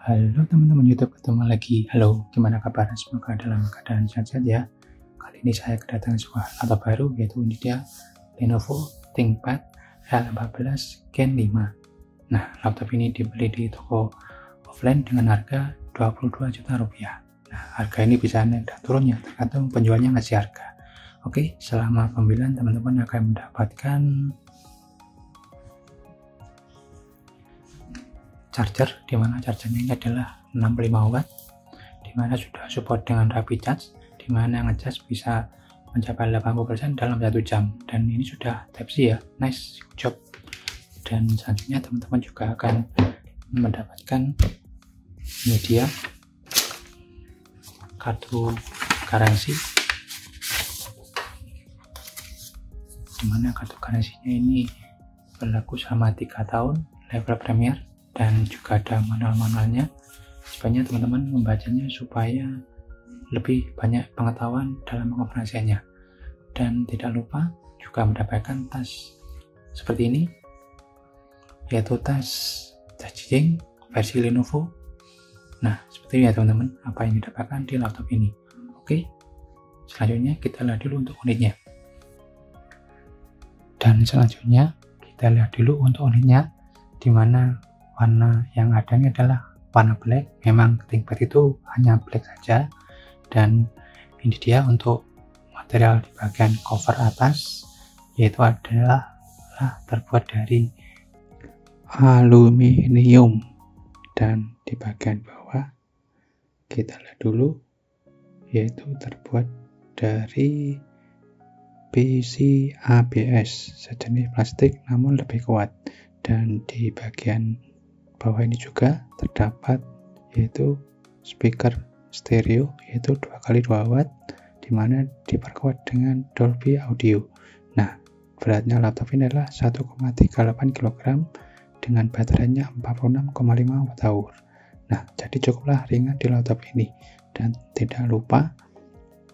Halo teman-teman YouTube, ketemu lagi. Halo, gimana kabar? Semoga dalam keadaan sehat ya. Kali ini saya kedatangan sebuah laptop baru, yaitu ini dia Lenovo ThinkPad L14 Gen 5. Nah, laptop ini dibeli di toko offline dengan harga 22 juta rupiah. Nah, harga ini bisa naik dan turun ya, tergantung penjualnya ngasih harga. Oke, selama pembelian teman-teman akan mendapatkan charger, dimana chargernya ini adalah 65 watt, dimana sudah support dengan rapid charge, dimana ngecas bisa mencapai 80% dalam 1 jam, dan ini sudah Type C ya. Nice, good job. Dan selanjutnya teman-teman juga akan mendapatkan media kartu garansi, dimana kartu garansinya ini berlaku selama 3 tahun, level premier, dan juga ada manual-manualnya. Sebaiknya teman-teman membacanya supaya lebih banyak pengetahuan dalam pengoperasiannya. Dan tidak lupa juga mendapatkan tas seperti ini, yaitu tas charging versi Lenovo. Nah, seperti ini ya teman-teman, apa yang didapatkan di laptop ini. Oke, selanjutnya kita lihat dulu untuk unitnya. Dan selanjutnya kita lihat dulu untuk unitnya, dimana warna yang adanya adalah warna black. Memang ThinkPad itu hanya black saja, dan ini dia untuk material di bagian cover atas, yaitu adalah terbuat dari aluminium, dan di bagian bawah kita lihat dulu, yaitu terbuat dari PCABS, sejenis plastik namun lebih kuat. Dan di bagian bawah ini juga terdapat yaitu speaker stereo, yaitu 2x2 watt, dimana diperkuat dengan Dolby Audio. Nah, beratnya laptop ini adalah 1,38 kg dengan baterainya 46,5 Wh. Nah, jadi cukuplah ringan di laptop ini. Dan tidak lupa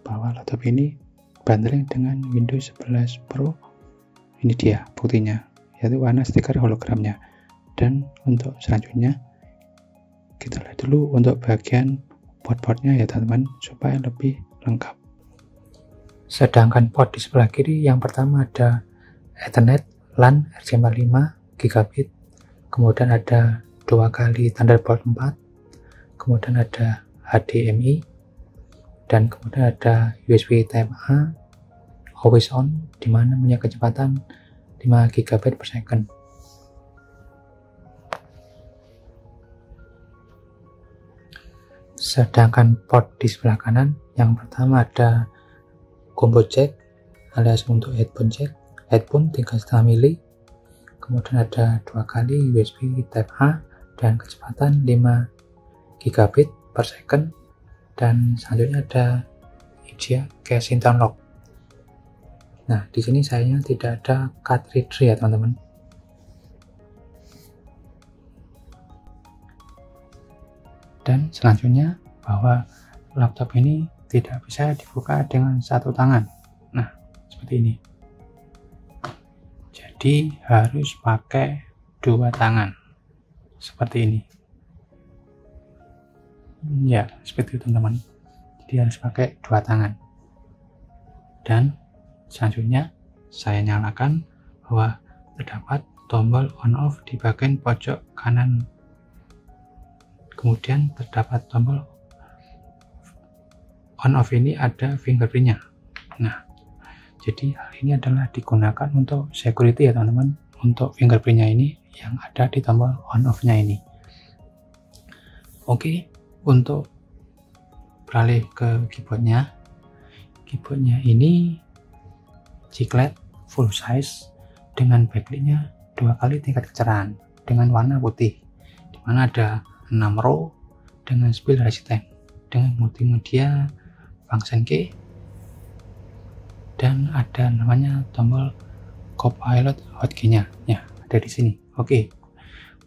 bahwa laptop ini bundling dengan Windows 11 Pro. Ini dia buktinya, yaitu warna stiker hologramnya. Dan untuk selanjutnya kita lihat dulu untuk bagian port-portnya ya teman-teman, supaya lebih lengkap. Sedangkan port di sebelah kiri, yang pertama ada Ethernet LAN RJ45 gigabit, kemudian ada 2 kali Thunderbolt 4, kemudian ada HDMI, dan kemudian ada USB Type A always on, dimana punya kecepatan 5 GB per second. Sedangkan port di sebelah kanan, yang pertama ada combo jack alias untuk headphone jack, headphone 3,5 mili, kemudian ada 2 kali USB Type A dan kecepatan 5 GB per second, dan selanjutnya ada IDIA case interlock. Nah, di sini sayangnya tidak ada cartridge ya teman-teman. Dan selanjutnya bahwa laptop ini tidak bisa dibuka dengan satu tangan. Nah, seperti ini. Jadi harus pakai 2 tangan. Seperti ini. Ya, seperti itu teman-teman. Jadi harus pakai 2 tangan. Dan selanjutnya saya nyalakan bahwa terdapat tombol on off di bagian pojok kanan. Kemudian terdapat tombol on off ini ada fingerprintnya. Nah, jadi hal ini adalah digunakan untuk security ya teman-teman, untuk fingerprintnya ini yang ada di tombol on off nya ini. Oke, untuk beralih ke keyboardnya ini chiclet full size dengan backlightnya 2 kali tingkat kecerahan dengan warna putih, dimana ada 6 row dengan spill resistant, dengan multimedia function key, dan ada namanya tombol Copilot hotkey-nya. Ya, ada di sini. Oke,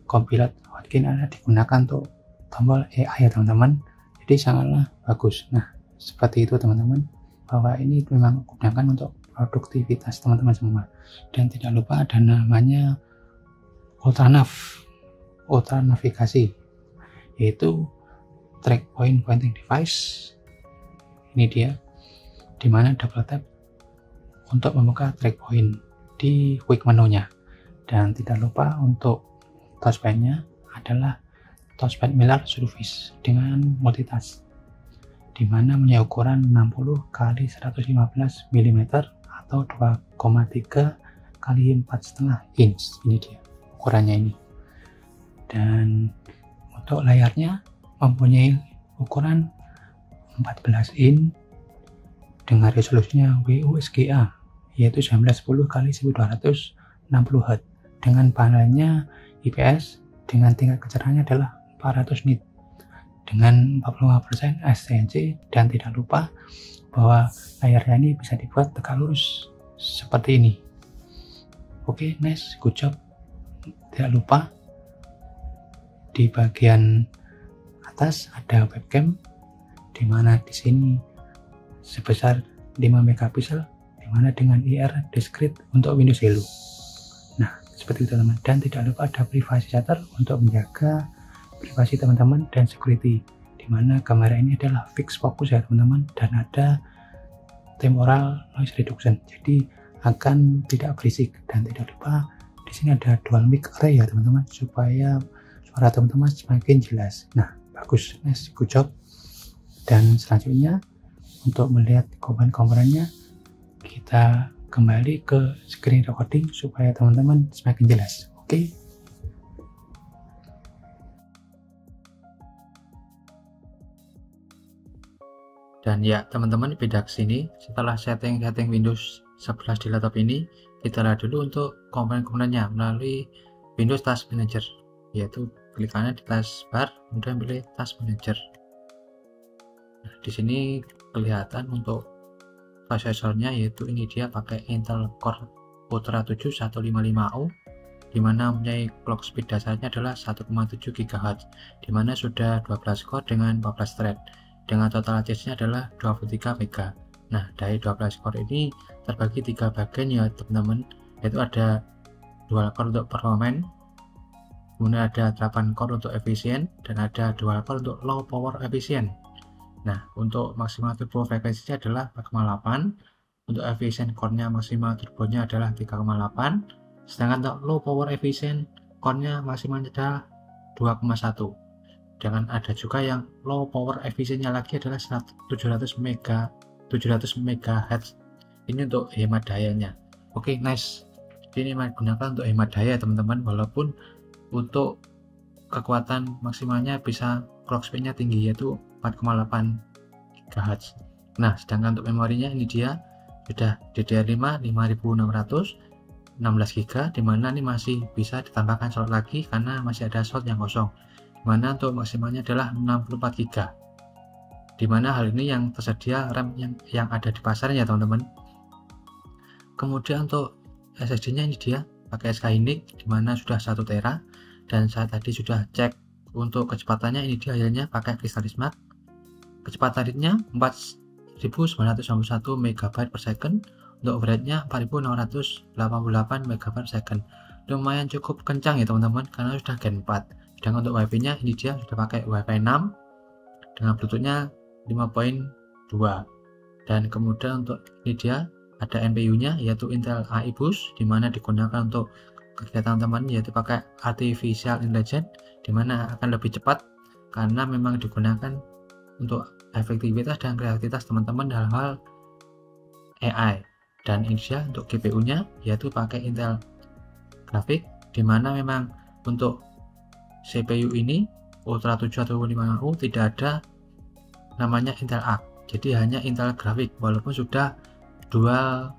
Copilot hotkey ada digunakan untuk tombol AI ya teman-teman. Jadi sangatlah bagus. Nah, seperti itu teman-teman, bahwa ini memang digunakan untuk produktivitas teman-teman semua. Dan tidak lupa ada namanya ultra navigasi, yaitu track point pointing device. Ini dia, dimana double tap untuk membuka track point di quick menu-nya. Dan tidak lupa untuk touchpad-nya adalah touchpad Mirror Surface dengan multitask, dimana punya ukuran 60 x 115 mm atau 2,3 x 4,5 inch. Ini dia ukurannya ini. Dan untuk layarnya mempunyai ukuran 14 inch dengan resolusinya WUSGA, yaitu 1910 x 1260 Hz, dengan panelnya IPS dengan tingkat kecerahannya adalah 400 nit dengan 45% SCNC. Dan tidak lupa bahwa layarnya ini bisa dibuat tegak lurus seperti ini. Oke, nice, good job. Tidak lupa di bagian atas ada webcam, dimana di sini sebesar 5 megapiksel, dimana dengan IR discrete untuk Windows Hello. Nah, seperti itu teman-teman. Dan tidak lupa ada privacy shutter untuk menjaga privasi teman-teman dan security, dimana kamera ini adalah fix focus ya teman-teman, dan ada temporal noise reduction, jadi akan tidak berisik. Dan tidak lupa di sini ada dual mic array ya teman-teman, supaya suara teman-teman semakin jelas. Nah, bagus, nice, good job. Dan selanjutnya untuk melihat komponen-komponennya, kita kembali ke screen recording supaya teman-teman semakin jelas. Oke. Dan ya teman-teman, beda ke sini. Setelah setting Windows 11 di laptop ini, kita lihat dulu untuk komponen-komponennya melalui Windows Task Manager, yaitu klik kanan di taskbar, kemudian pilih Task Manager. Nah, di sini kelihatan untuk prosesornya, yaitu ini dia pakai Intel Core Ultra 7 155U, dimana mempunyai clock speed dasarnya adalah 1,7 GHz, dimana sudah 12 core dengan 14 thread, dengan total cache-nya adalah 23 MB. Nah, dari 12 core ini terbagi 3 bagian ya teman-teman, yaitu ada dual core untuk performance, kemudian ada 8 core untuk efisien, dan ada dual core untuk low power efisien. Nah, untuk maksimal turbo frekuensinya adalah 4,8, untuk efisien core-nya maksimal turbonya adalah 3,8, sedangkan untuk low power efisien core-nya maksimalnya adalah 2,1. Dan ada juga yang low power efisiennya lagi adalah 700 MHz. Ini untuk hemat dayanya. Oke, nice. Ini digunakan untuk hemat daya teman-teman, walaupun untuk kekuatan maksimalnya bisa clock speed-nya tinggi, yaitu 4,8 GHz. Nah, sedangkan untuk memorinya ini dia sudah DDR5 5600 16 GB, dimana ini masih bisa ditambahkan slot lagi karena masih ada slot yang kosong, dimana untuk maksimalnya adalah 64 GB, dimana hal ini yang tersedia RAM yang ada di pasarnya teman-teman. Kemudian untuk SSD nya ini dia pakai Skylink, dimana sudah 1 tera, dan saya tadi sudah cek untuk kecepatannya, ini dia hasilnya pakai Crystal Smart. Kecepatan read-nya 4991 MB per second, untuk overhead-nya 4688 MB per second. Lumayan cukup kencang ya teman-teman, karena sudah Gen 4. Dan untuk WiFi-nya ini dia sudah pakai Wi-Fi 6 dengan Bluetooth-nya 5.2. Dan kemudian untuk ini dia ada NPU-nya, yaitu Intel AI Boost, dimana digunakan untuk kegiatan teman, yaitu pakai Artificial Intelligence, dimana akan lebih cepat karena memang digunakan untuk efektivitas dan kreativitas teman-teman dalam hal AI. Dan ini dia untuk GPU-nya, yaitu pakai Intel Graphics, dimana memang untuk CPU ini Ultra 7 atau 55U tidak ada namanya Intel Arc, jadi hanya Intel Graphics, walaupun sudah dual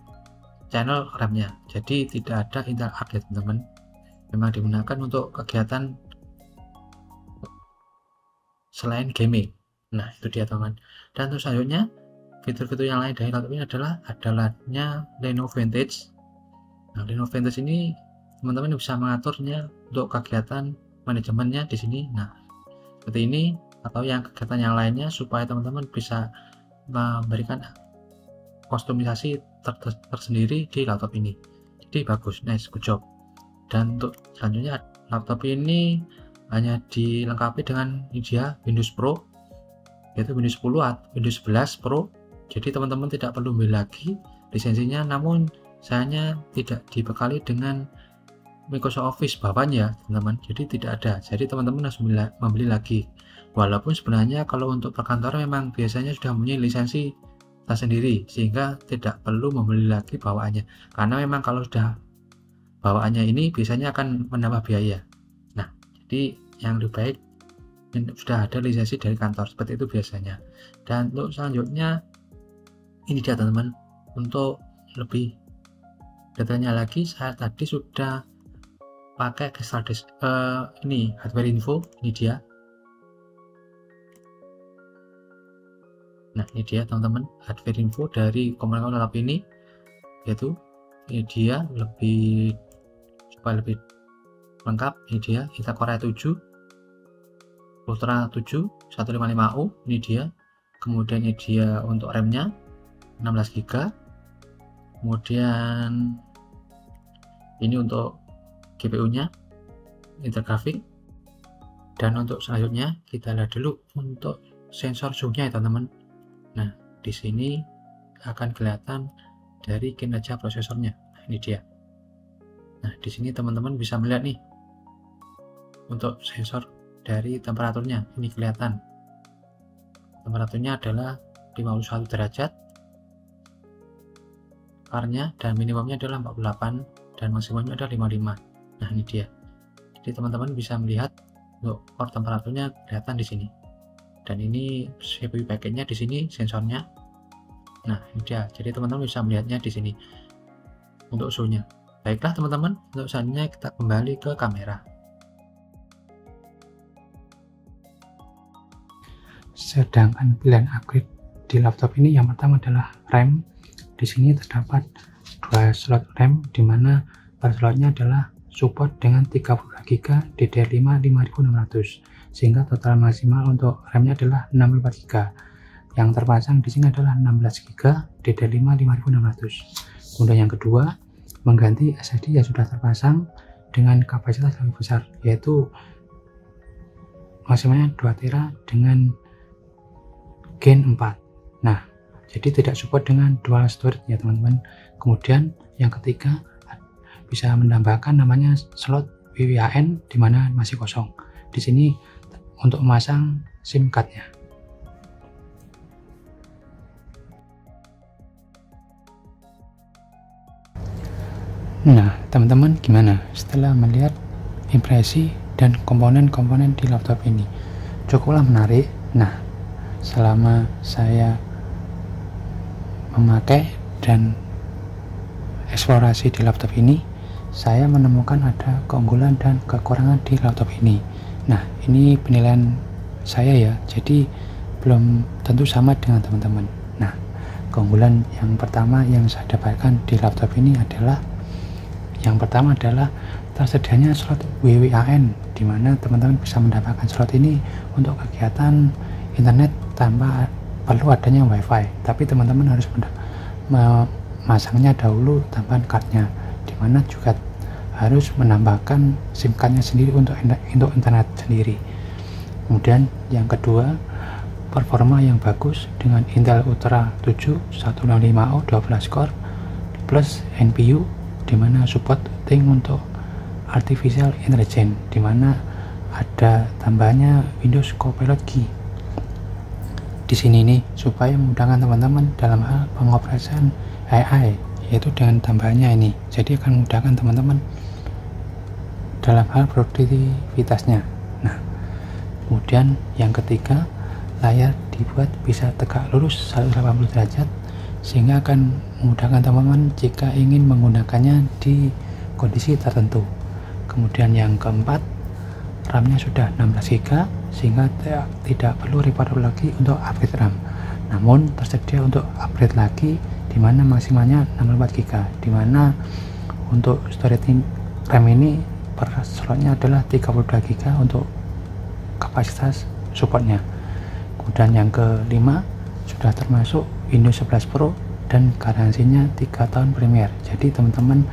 channel RAM-nya, jadi tidak ada Intel Arc ya teman-teman. Memang digunakan untuk kegiatan selain gaming. Nah, itu dia teman. Dan untuk selanjutnya, fitur-fitur yang lain dari laptop ini adalah Lenovo Vintage. Nah, Lenovo Vintage ini teman-teman bisa mengaturnya untuk kegiatan manajemennya di sini. Nah, seperti ini, atau yang kegiatan yang lainnya, supaya teman-teman bisa memberikan kustomisasi tersendiri di laptop ini. Jadi bagus, nice, good job. Dan untuk selanjutnya, laptop ini hanya dilengkapi dengan dia Windows Pro, yaitu Windows 10 atau Windows 11 Pro. Jadi teman-teman tidak perlu beli lagi lisensinya, namun sayangnya tidak dibekali dengan Microsoft Office bawahnya teman-teman, jadi tidak ada. Jadi teman-teman harus membeli lagi, walaupun sebenarnya kalau untuk perkantoran memang biasanya sudah mempunyai lisensi tersendiri, sehingga tidak perlu membeli lagi bawaannya, karena memang kalau sudah bawaannya ini biasanya akan menambah biaya. Nah, jadi yang lebih baik sudah ada lisensi dari kantor, seperti itu biasanya. Dan untuk selanjutnya ini dia teman-teman, untuk lebih detailnya lagi saya tadi sudah pakai gestal ini hardware info, ini dia. Nah, ini dia teman-teman hardware info dari komponen laptop ini, yaitu ini dia lebih supaya lebih lengkap. Ini dia Intel Core i7 Ultra 7 155U, ini dia. Kemudian ini dia untuk RAM-nya 16 GB. Kemudian ini untuk GPU-nya Intel Graphics. Dan untuk selanjutnya kita lihat dulu untuk sensor zoom-nya ya teman-teman. Nah, di sini akan kelihatan dari kinerja prosesornya. Nah, ini dia. Nah, di sini teman-teman bisa melihat nih untuk sensor dari temperaturnya. Ini kelihatan temperaturnya adalah 51 derajat, car-nya dan minimumnya adalah 48 dan maksimumnya adalah 55. Nah, ini dia. Jadi teman-teman bisa melihat untuk core temperaturnya kelihatan di sini. Dan ini CPU package-nya di sini sensornya. Nah, ini dia. Jadi teman-teman bisa melihatnya di sini untuk suhunya. Baiklah teman-teman, untuk selanjutnya kita kembali ke kamera. Sedangkan pilihan upgrade di laptop ini yang pertama adalah RAM. Di sini terdapat 2 slot RAM, di mana per slotnya adalah support dengan 32 GB DDR5 5600, sehingga total maksimal untuk RAM-nya adalah 64 GB. Yang terpasang di sini adalah 16 GB DDR5 5600. Kemudian yang kedua, mengganti SSD yang sudah terpasang dengan kapasitas lebih besar, yaitu maksimalnya 2 TB dengan Gen 4. Nah, jadi tidak support dengan dual storage ya teman-teman. Kemudian yang ketiga, bisa menambahkan namanya slot WWAN di mana masih kosong. Di sini untuk memasang SIM card-nya. Nah, teman-teman gimana setelah melihat impresi dan komponen-komponen di laptop ini? Cukuplah menarik. Nah, selama saya memakai dan eksplorasi di laptop ini, saya menemukan ada keunggulan dan kekurangan di laptop ini. Nah, ini penilaian saya ya, jadi belum tentu sama dengan teman-teman. Nah, keunggulan yang pertama yang saya dapatkan di laptop ini adalah tersedianya slot WWAN, di mana teman-teman bisa mendapatkan slot ini untuk kegiatan internet tanpa perlu adanya WiFi. Tapi teman-teman harus memasangnya dahulu tambahan cardnya, di mana juga harus menambahkan SIM cardnya sendiri untuk internet sendiri. Kemudian yang kedua, performa yang bagus dengan Intel Ultra 7 165U 12 core plus NPU, di mana support untuk artificial intelligence, di mana ada tambahannya Windows Copilot Key. Di sini nih supaya memudahkan teman-teman dalam hal pengoperasian AI, yaitu dengan tambahannya ini, jadi akan memudahkan teman-teman dalam hal produktivitasnya. Nah, kemudian yang ketiga, layar dibuat bisa tegak lurus 180 derajat, sehingga akan memudahkan teman-teman jika ingin menggunakannya di kondisi tertentu. Kemudian yang keempat, RAM-nya sudah 16 GB, sehingga tidak perlu repot lagi untuk upgrade RAM. Namun tersedia untuk upgrade lagi, di mana maksimalnya 64 GB, di mana untuk storage RAM ini per slotnya adalah 32 GB untuk kapasitas supportnya. Kemudian yang kelima, sudah termasuk Windows 11 Pro dan garansinya 3 tahun Premier. Jadi teman-teman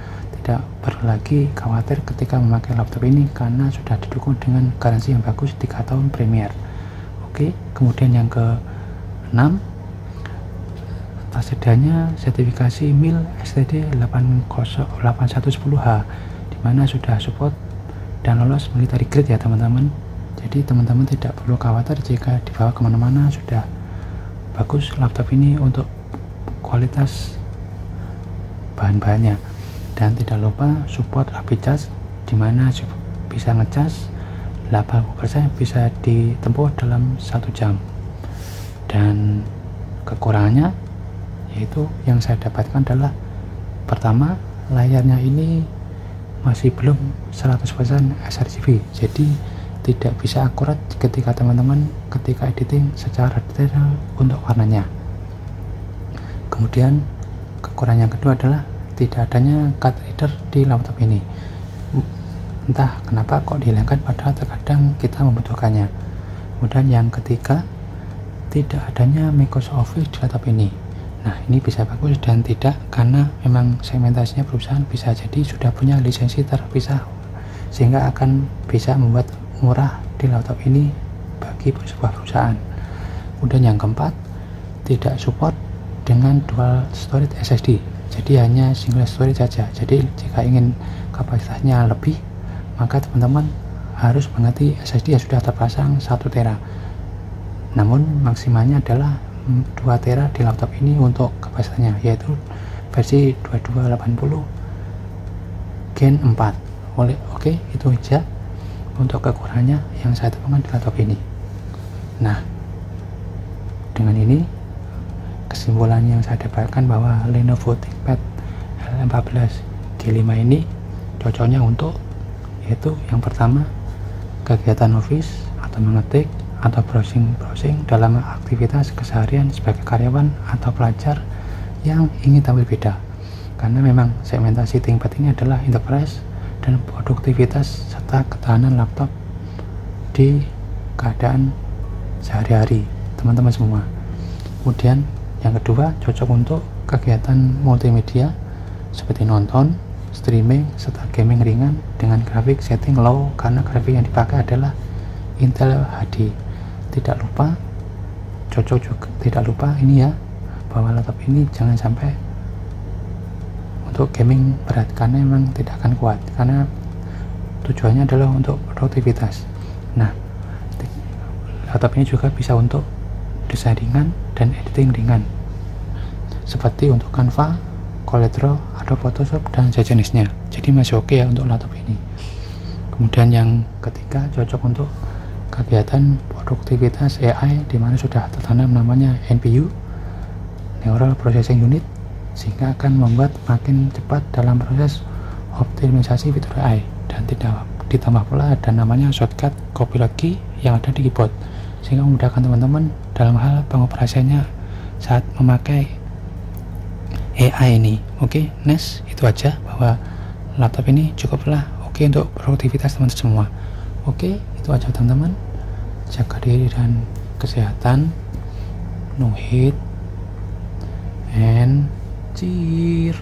tidak perlu lagi khawatir ketika memakai laptop ini karena sudah didukung dengan garansi yang bagus 3 tahun Premier. Oke, kemudian yang ke-6, tersedianya sertifikasi MIL STD 80110H dimana sudah support dan lolos military grade ya teman-teman. Jadi teman-teman tidak perlu khawatir jika dibawa kemana-mana, sudah bagus laptop ini untuk kualitas bahan-bahannya. Dan tidak lupa support rapid charge dimana bisa ngecas 80% bisa ditempuh dalam 1 jam. Dan kekurangannya yaitu yang saya dapatkan adalah pertama, layarnya ini masih belum 100% sRGB, jadi tidak bisa akurat ketika teman-teman ketika editing secara detail untuk warnanya. Kemudian kekurangan yang kedua adalah tidak adanya card reader di laptop ini. Entah kenapa kok dihilangkan padahal terkadang kita membutuhkannya. Kemudian yang ketiga, tidak adanya Microsoft Office di laptop ini. Nah, ini bisa bagus dan tidak karena memang segmentasinya perusahaan bisa jadi sudah punya lisensi terpisah sehingga akan bisa membuat murah di laptop ini bagi sebuah perusahaan. Kemudian yang keempat, tidak support dengan dual storage SSD, jadi hanya single storage saja. Jadi jika ingin kapasitasnya lebih, maka teman-teman harus mengerti SSD yang sudah terpasang 1 tera, namun maksimalnya adalah 2 tera di laptop ini untuk kapasitasnya, yaitu versi 2280 Gen 4. Oke, itu aja untuk kekurangannya yang saya temukan di laptop ini. Nah, dengan ini kesimpulan yang saya dapatkan bahwa Lenovo ThinkPad L14 G5 ini cocoknya untuk yaitu yang pertama, kegiatan office atau mengetik atau browsing dalam aktivitas keseharian sebagai karyawan atau pelajar yang ingin tampil beda, karena memang segmentasi ThinkPad ini adalah enterprise dan produktivitas serta ketahanan laptop di keadaan sehari-hari teman-teman semua. Kemudian yang kedua, cocok untuk kegiatan multimedia seperti nonton, streaming, serta gaming ringan dengan grafik setting low karena grafik yang dipakai adalah Intel HD. Tidak lupa ini ya, bahwa laptop ini jangan sampai untuk gaming berat karena memang tidak akan kuat, karena tujuannya adalah untuk produktivitas. Nah, laptop ini juga bisa untuk desain ringan dan editing ringan seperti untuk Canva, CorelDRAW, Adobe Photoshop dan sejenisnya. Jadi masih oke ya untuk laptop ini. Kemudian yang ketiga, cocok untuk kegiatan produktivitas AI di mana sudah tertanam namanya NPU, Neural Processing Unit, sehingga akan membuat makin cepat dalam proses optimisasi fitur AI, dan tidak ditambah pula ada namanya shortcut Copilot key yang ada di keyboard sehingga memudahkan teman-teman dalam hal pengoperasiannya saat memakai AI ini. Oke, next itu aja bahwa laptop ini cukuplah oke untuk produktivitas teman-teman semua. Oke, itu aja teman-teman. Jaga diri dan kesehatan. No hate and cheer.